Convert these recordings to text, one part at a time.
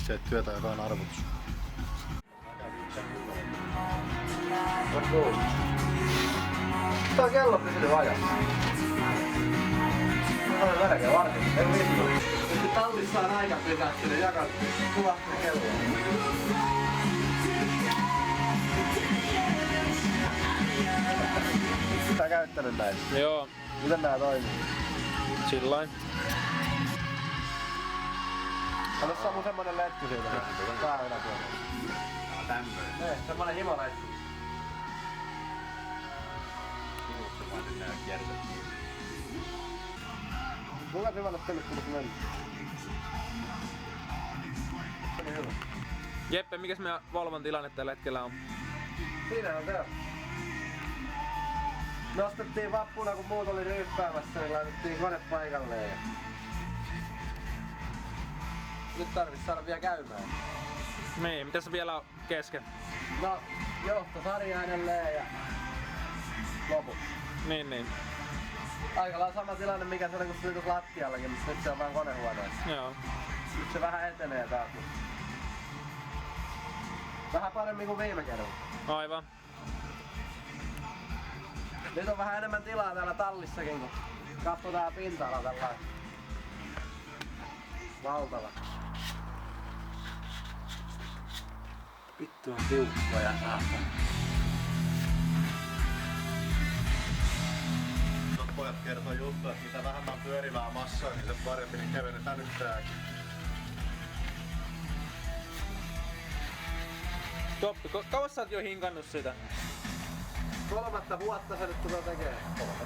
se työtä, joka on arvotus. Tää on kello pysynyt ajassa. Tää on melkein vartin. Ei vittu. Nyt tallissa on aika pysähtynyt jakaa kuvasta kelloa. Sä käyttänyt näin? Joo. Miten nää toimii? Sillain. Kato Samu semmonen letku siitä. Tää yläpuolella. Tämmöinen. Ei, semmonen himoletku. Se vaan nää kiertettiin. Kuinka hyvälle pelittelussa meni? Se oli hyvä. Jeppe, mikäs meidän Volvon tilanne tällä hetkellä on? Siinä on se. Nostettiin vappuna kun muut oli ryyppäämässä, niin laitettiin kone paikalleen. Nyt tarvis saada vielä käymään. Niin, mitäs vielä on kesken? No, johtosarja edelleen ja loput. Niin. Aika lailla sama tilanne mikä se oli kun se oli tuossa lattiallakin, mutta nyt se on vaan konehuoneessa. Joo. Nyt se vähän etenee taas. Vähän paremmin kuin viime kerralla. Aivan. Nyt on vähän enemmän tilaa täällä tallissakin, kun katsotaan pinta-ala tällainen. Valtava. Vittu on tiukkoja saattaa. Pojat kertoo juttua, että mitä vähemmän pyörivää massaa, niin se parempi, niin kevennetään nyt tääkin. Toppi, kauas sä oot jo hinkannut sitä? 3 vuotta se nyt tulee tekee.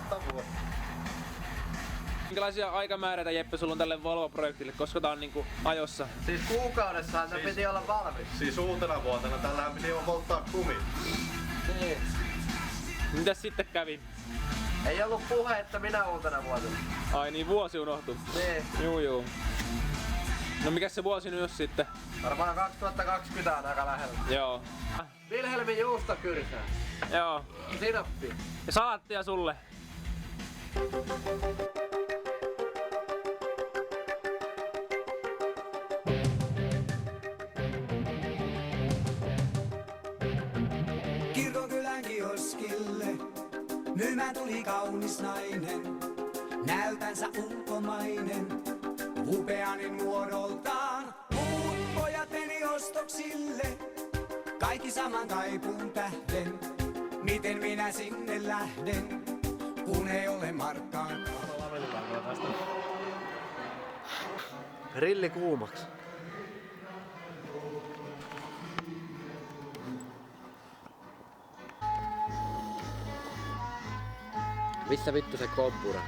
3 vuotta. Minkälaisia aikamääreitä Jeppe sulla on tälle Volvo-projektille, koska tää on niinku ajossa? Siis kuukaudessahan se piti olla valmis. Siis uutena vuotena tällähän piti jo polttaa kumit. Niin. Mitäs sitten kävi? Ei ollut puhe, että minä uutena vuotena. Ai niin, vuosi unohtui. Niin. Juu. No mikäs se vuosi nyt sitten? Varmaan 2020 on aika lähellä. Joo. Vilhelmin juustokyrsää. Joo. Sinappi. Ja salattia sulle. Kirkonkylän kioskille myymään tuli kaunis nainen. Näytänsä ulkomainen, upeanin muodoltaan. Muut pojat meni ostoksille, kaikki saman kaipun tähden. Miten minä sinne lähden, kun ei ole markkaan? Rilli kuumaks. Missä vittu se kompura?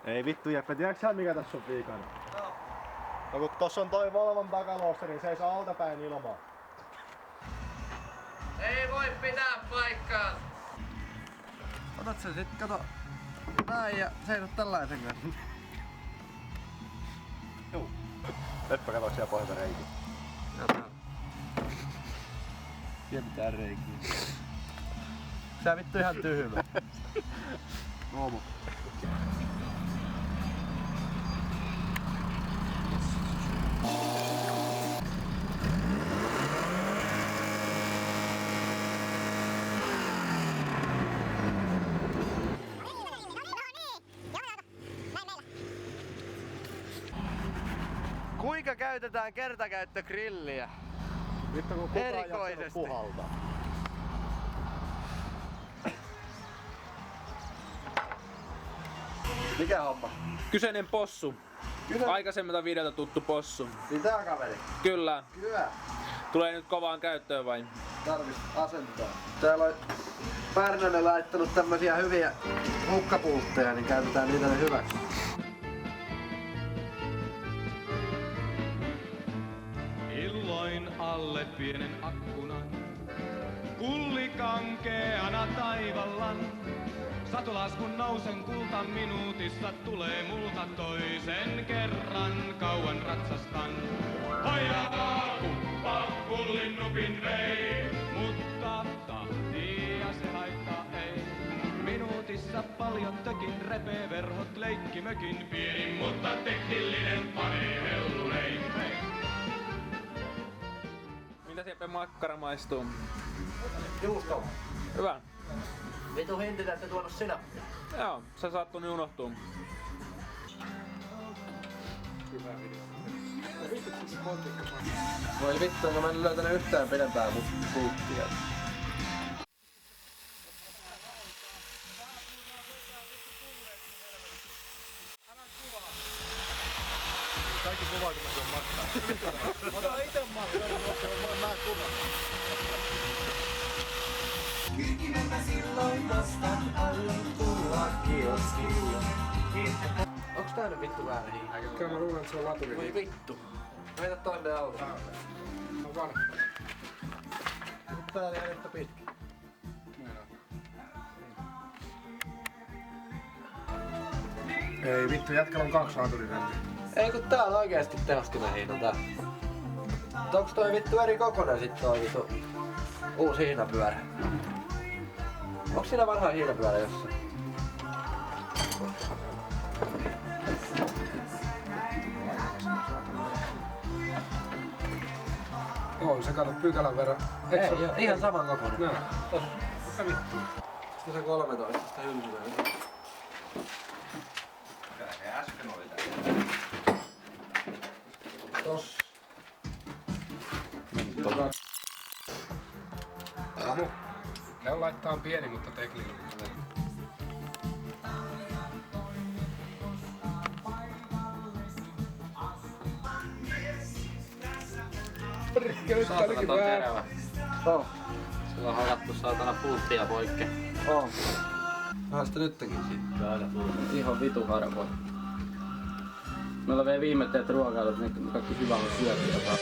Ei vittu Jeppe, tiedätkö sä mikä tässä on viikana? No kun tossa on toi Volvon takaluossa, niin se ei saa altapäin ilmaa. Ei voi pitää paikkaa! Otat sen sit, kato näin ja seisot tällaisen kanssa. Juu. Leppä kato siellä pohjalta reikiä. Siellä pitää reikiä. Sä vittu ihan tyhmä. Oomu. Kuinka käytetään kertakäyttögrilliä? Vittu kun kukaan jaksanut Erikoisesti. puhaltaa. Mikä homma? Kyseinen possu. Aikaisemmilta videolta tuttu possu. Mitä kaveri? Kyllä. Hyvä. Tulee nyt kovaan käyttöön vain. Tarvis asentaa. Täällä on Pärnänen laittanut tämmösiä hyviä hukkapultteja, niin käytetään niitä ne hyväksi. Illoin alle pienen akkunan, kullikankeana taivallan. Satulaskun nousen kultan minuutissa tulee multa toisen kerran kauan ratsastan. Hoidakaa kuppa, kullin nupin vei, mutta tahtia se haittaa ei. Minuutissa paljon tökin repee verhot leikkimökin pieni, mutta teknillinen panee hellulein. makkara maistuu? Juusto. Hyvä. Vitu hintitä, että tuonut sinappia. Joo, se saattoi niin unohtua. Voi vittu, enkä mä en löytänyt yhtään pidempää puuttia. Kaikki kuvaa, kun mä tuon matkaan. Ota ite matkaan, mä kuvaan. Kyrkimentä silloin nostan allon tulla kioskille. Onks tää nyt vittu väärä hiihä? Kyllä mä luulen, että se on laturi. Voi vittu. Heitä toinen auto. On vanha. Tää oli yhtä pitkä. Ei vittu, jätkällä on 2 laturiremmiä. Ei kun tää on oikeesti tehostimien hiina tää. Mut onks toi vittu eri kokonen sit toi vittu uusi hiinapyörä? Onks siinä vanha hiinapyörä jossain? On se kato pykälän verran. Ei oo, ihan saman kokonen. Näin. Tossa. Mitä vittu? Sitten se 13, sitä hylsyä. Tossa. Samu. Leo laittaa on pieni, mutta tekninen. Saatana ton terävä. Oh. Sillä on hakattu saatana pulttia poikke. On. Vähän sitä nyttenkin siitä. Ihan vitu harvoin. Meillä on vielä viimeiset ruokailut, niin kaikki hyvä on syöty jotain.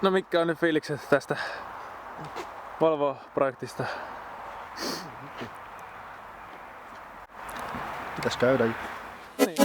No mitkä on nyt fiilikset tästä Volvo-projektista? Pitäis käydä. Niin.